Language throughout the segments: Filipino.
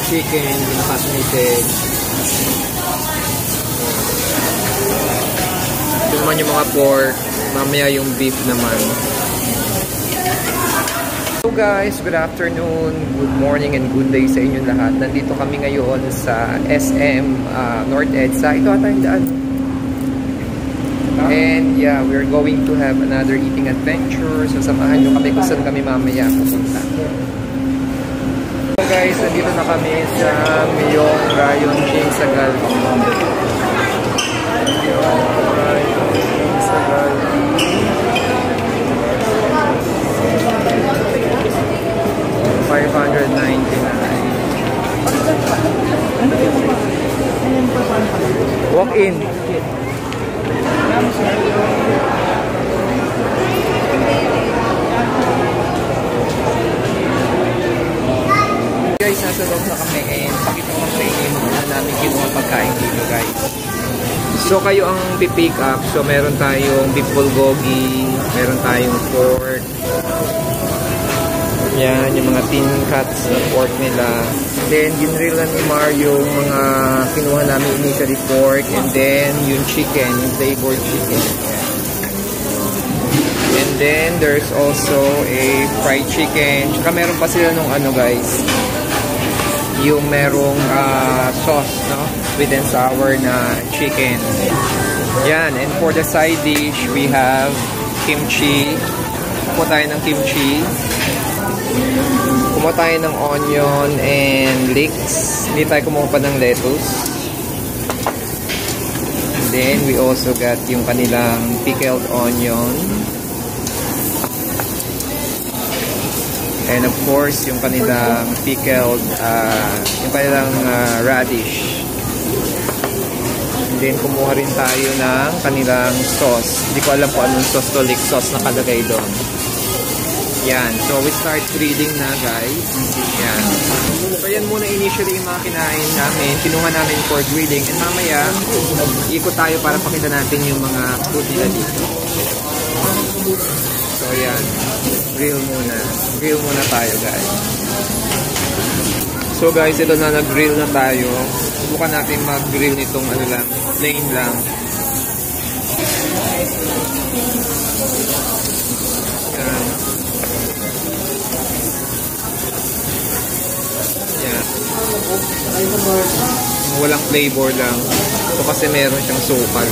chicken, pinaka-meated. Ito naman yung mga pork. Mamaya yung beef naman. So guys, good afternoon, good morning, and good day sa inyong lahat. Nandito kami ngayon sa SM North EDSA. Ito ata yung daan. And yeah, we're going to have another eating adventure. So samahan nyo kami kung saan kami mamaya pupunta. So guys, nandito na kami sa Myeong Rayon Ching Sagal. Walk in. Guys, nasa loob na kami and pakita ko sa inyo yung namin kinuha pagkain dito guys. So kayo ang pipick up. So meron tayong beef bulgogi, meron tayong pork. Yan, yung mga thin cuts na pork nila. Then, ginrillan ni Mario yung mga kinuha namin initially pork. And then, yung chicken, yung flavored chicken. And then, there's also a fried chicken. Tsaka meron pa sila nung ano guys, yung merong sauce, no? Sweet and sour na chicken. Yan, and for the side dish, we have kimchi. Kuha tayo ng kimchi. Kumuha tayo ng onion and leeks. Hindi tayo kumuha pa ng lettuce. And then, we also got yung kanilang pickled onion. And of course, yung kanilang pickled, yung kanilang radish. And then, kumuha rin tayo ng kanilang sauce. Hindi ko alam kung anong sauce to, leek sauce na kalagay doon. Yan. So, we start grilling na, guys. Yan. So, yan muna initially yung mga kinain namin. Kinuha namin for grilling. And mamaya, ikot tayo para pakita natin yung mga food nila dito. So, yan. Grill muna. Grill muna tayo, guys. So, guys, ito na. Nag-grill na tayo. Subukan natin mag-grill nitong ano lang, plain lang. Yan. Walang flavor lang. Ito kasi meron siyang sukal.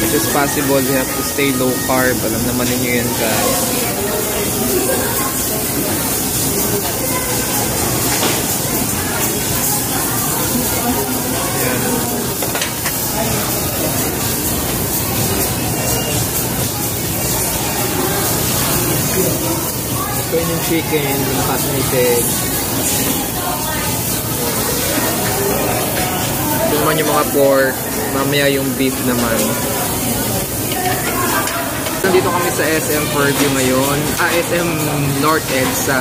It is possible you have to stay low carb. Alam naman ninyo yan guys. Yan. Ito yung chicken, yung fascinated. Ito naman yung mga pork. Mamaya yung beef naman. Nandito kami sa SM Fairview ngayon. SM North EDSA.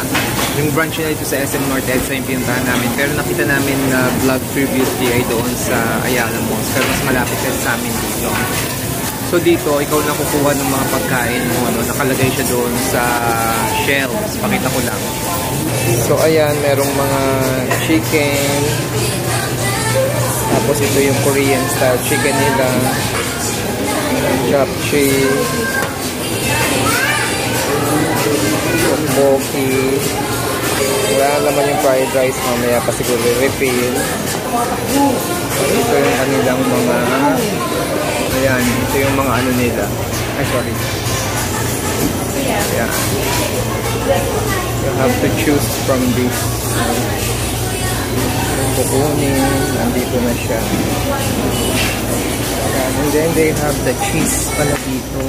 Yung branch nila dito sa SM North EDSA yung pinuntahan namin. Pero nakita namin na vlog previously ay doon sa Ayala Malls. Pero mas malapit kasi sa amin dito. So dito, ikaw na kukuha ng mga pagkain mo, ano, nakalagay siya doon sa shelves. Pakita ko lang. So ayan, merong mga chicken. Tapos ito yung Korean style chicken nila. Japchae. Tteokbokki. Wala naman yung fried rice, mamaya pa siguro refill. Ito yung kanilang mga ayan, ito yung mga ano nila. Ay, sorry. Yeah. You have to choose from this. Kukunin, nandito na siya. And then they have the cheese pala dito.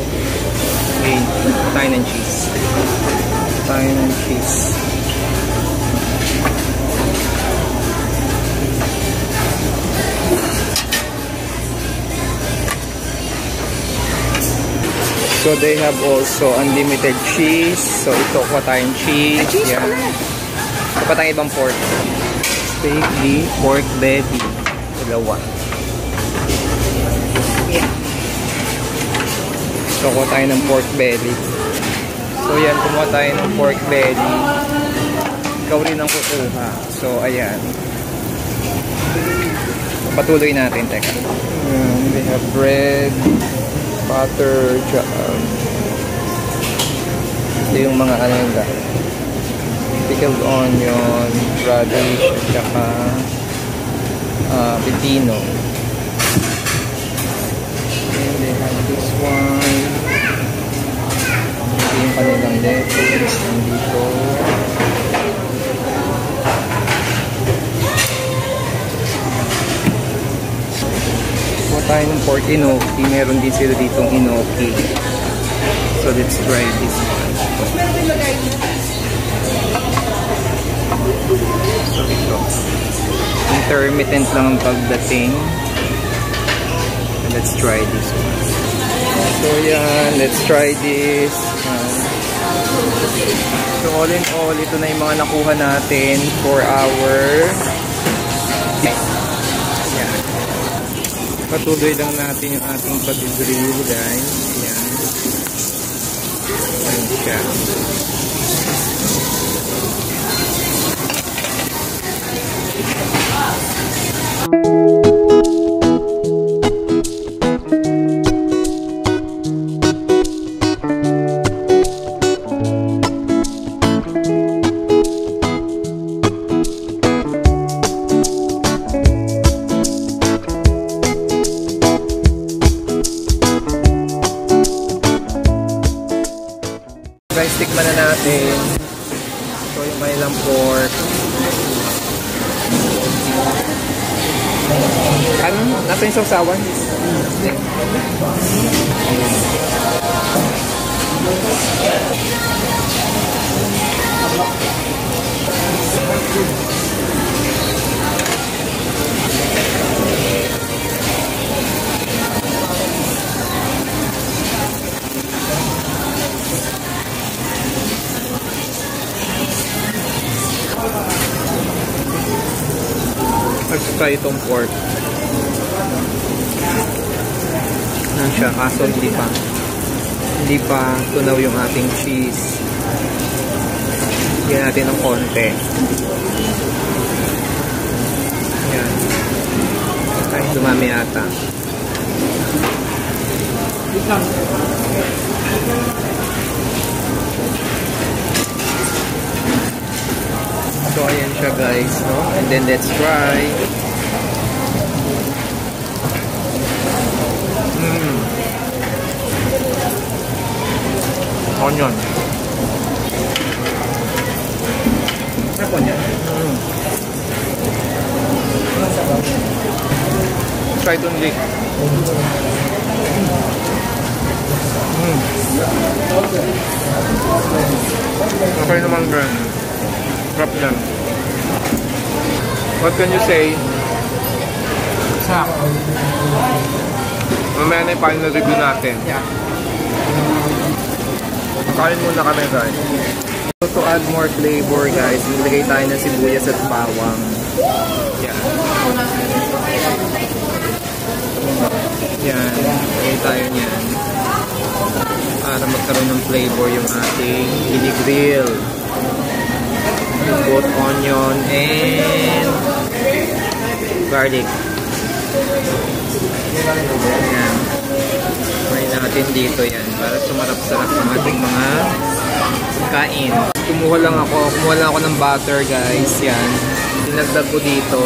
Okay, tayo ng cheese. Tayo ng cheese. So they have also unlimited cheese. So ito pa tayong cheese. Yan. Ito pa tayong ibang pork. Steak beef, pork belly. Dalawa. Yeah. So kuha tayo ng pork belly. So yan, kumuha tayo ng pork belly. Ikaw rin ang kukuha. So ayan. Patuloy natin, teka. We have bread, butter, ito yung mga ano yun lang. Pickled onion, radish, at saka pepino. And they have this one. Ito yung kanilang lettuce. Nandito. Kuha tayo ng pork enoki. Meron din sila ditong enoki. So let's try this one. So ito. Intermittent lang ang pagdating. Let's try this one. So yan, let's try this. So all in all, ito na yung mga nakuha natin for our yan. Patuloy lang natin yung ating pag-grill, guys. Yan. Ayan siya. Guys, tikman na natin. So, yung kanilang pork. Ano? Nasa yung sausawan? Let's try itong pork. Ano siya? Kaso hindi pa tunaw yung ating cheese. Bigyan natin ng konti. Yan. Kahit dumami ata. So ayan siya, guys, no? And then let's try. Onion. Onion. Try ito ulit. Okay naman, girl. Drop them. What can you say? Sarap. Mamaya na yung final review natin. Yeah. Kain muna kami, guys. So, to add more flavor, guys, nilagay tayo ng sibuyas at bawang. Yan. Yan. Nilagay tayo niyan. Para magkaroon ng flavor yung ating gini-grill. Both onion and garlic. Yan. Kumain natin dito yan para sumarap-sarap ang ating mga kain. Kumuha lang ako ng butter, guys. Yan. Dinagdag ko dito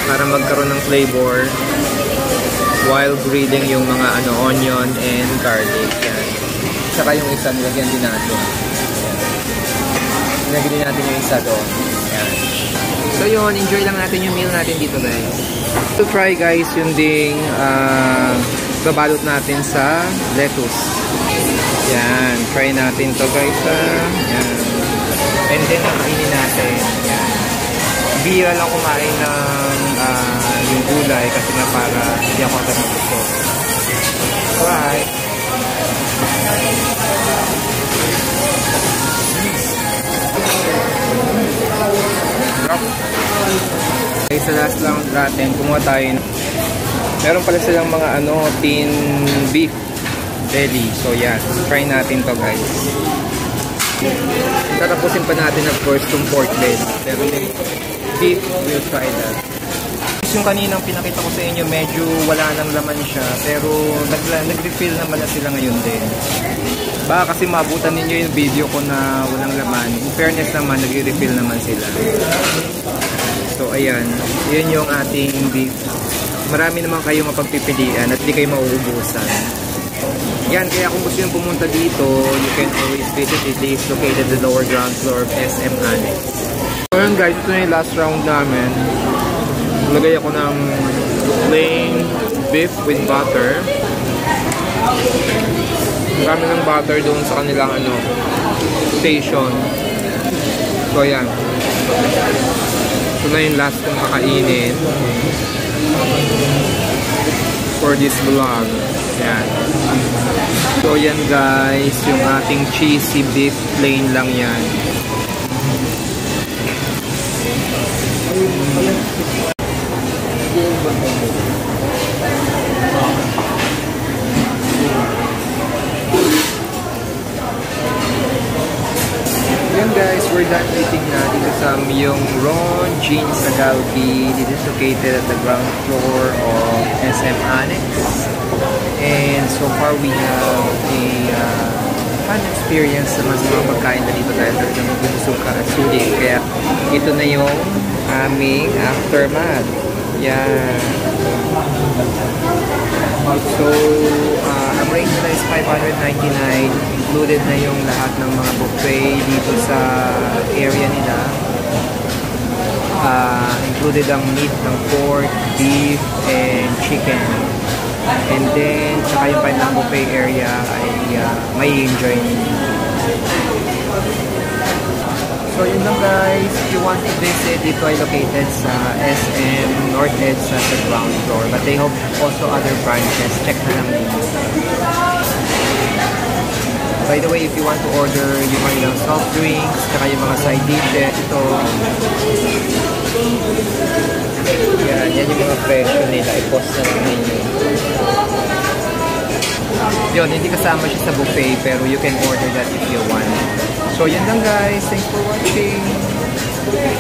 para magkaroon ng flavor while grilling yung mga onion and garlic. Yan. Saka yung isa nilagyan din natin. Nilagyan din natin yung isa doon. Yan. So yun, enjoy lang natin yung meal natin dito, guys. To try, guys, yung ding babalot natin sa lettuce. Yan. Try natin to, guys. Yan. And then, nakainin natin. Yan. Bira lang kumain ng yung gulay kasi nga para hindi ako agad magusto. Alright. Okay, sa last lang natin, kumuha tayo. Meron pala silang mga tin beef. belly. So yan, try natin to guys. Tatapusin pa natin of course yung pork belly. Pero yung beef, we'll try that. Yung kaninang pinakita ko sa inyo, medyo wala nang laman siya. Pero nag-refill naman na sila ngayon din. Baka kasi maabutan ninyo yung video ko na walang laman. In fairness naman, nag-refill naman sila. So ayan, yun yung ating beef. Marami naman kayo mapagpipilian at di kayo mauubusan. Yan, kaya kung gusto nyo pumunta dito, you can always visit it. It is located at the lower ground floor of SM Annex. So yun guys, ito na yung last round namin. Lagay ako ng plain beef with butter. Marami ng butter doon sa kanilang station. So yan. Ito na yung last kong kakainin for this vlog. Yan. So yan guys, yung ating cheesy beef plain lang yan. Yan guys, we're done eating na dito sa yung Ron Jean Sagalpi. This is located at the ground floor of SM Annex. And so far we have a fun experience sa mga pagkain na dito dahil talagang magbubusog ka at sulit. Kaya ito na yung aming aftermath. Yan. So, ang range na is 599. Included na yung lahat ng mga buffet dito sa area nila. Included ang meat ng pork, beef, and chicken. And then, saka yung kanilang buffet area ay may enjoy ninyo. So yun lang guys, if you want to visit, dito ay located sa SM North Edge sa ground floor. But they have also other branches. Check na lang dito. By the way, if you want to order yung kanilang soft drinks, saka yung mga side dishes, ito. Yan yung mga presyo nila. I-post na lang ninyo. Yun, hindi kasama siya sa buffet, pero you can order that if you want. So, yan lang guys. Thanks for watching.